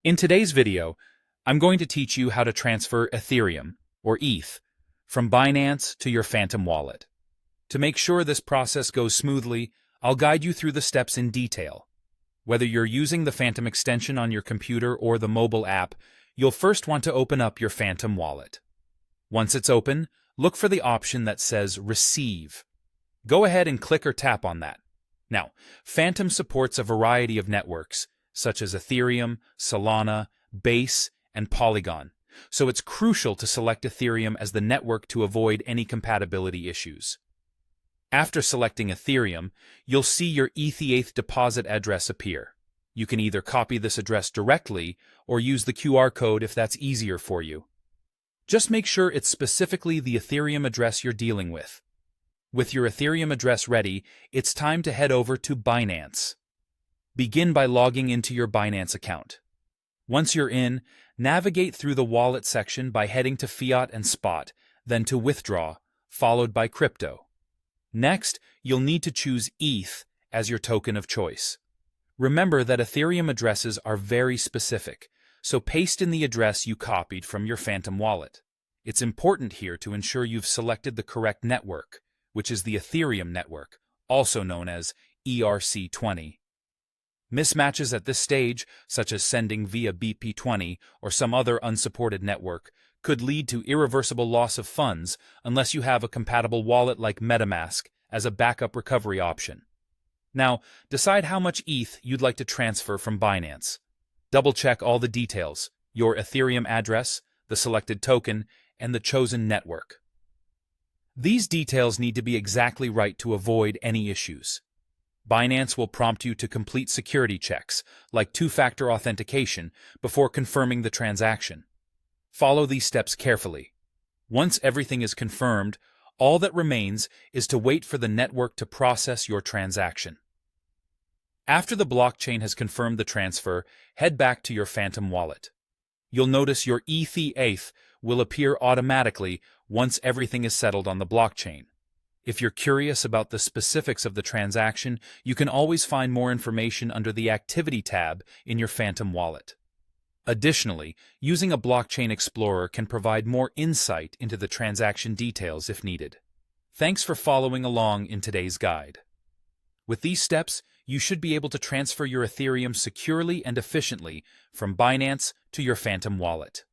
In today's video, I'm going to teach you how to transfer Ethereum, or ETH, from Binance to your Phantom wallet. To make sure this process goes smoothly, I'll guide you through the steps in detail. Whether you're using the Phantom extension on your computer or the mobile app, you'll first want to open up your Phantom wallet. Once it's open, look for the option that says Receive. Go ahead and click or tap on that. Now, Phantom supports a variety of networks, such as Ethereum, Solana, Base, and Polygon, so it's crucial to select Ethereum as the network to avoid any compatibility issues. After selecting Ethereum, you'll see your ETH deposit address appear. You can either copy this address directly or use the QR code if that's easier for you. Just make sure it's specifically the Ethereum address you're dealing with. With your Ethereum address ready, it's time to head over to Binance. Begin by logging into your Binance account. Once you're in, navigate through the wallet section by heading to Fiat and Spot, then to Withdraw, followed by Crypto. Next, you'll need to choose ETH as your token of choice. Remember that Ethereum addresses are very specific, so paste in the address you copied from your Phantom wallet. It's important here to ensure you've selected the correct network, which is the Ethereum network, also known as ERC20. Mismatches at this stage, such as sending via BP20 or some other unsupported network, could lead to irreversible loss of funds unless you have a compatible wallet like MetaMask as a backup recovery option. Now, decide how much ETH you'd like to transfer from Binance. Double-check all the details: your Ethereum address, the selected token, and the chosen network. These details need to be exactly right to avoid any issues. Binance will prompt you to complete security checks, like two-factor authentication, before confirming the transaction. Follow these steps carefully. Once everything is confirmed, all that remains is to wait for the network to process your transaction. After the blockchain has confirmed the transfer, head back to your Phantom wallet. You'll notice your ETH will appear automatically once everything is settled on the blockchain. If you're curious about the specifics of the transaction, you can always find more information under the Activity tab in your Phantom wallet. Additionally, using a blockchain explorer can provide more insight into the transaction details if needed. Thanks for following along in today's guide. With these steps, you should be able to transfer your Ethereum securely and efficiently from Binance to your Phantom wallet.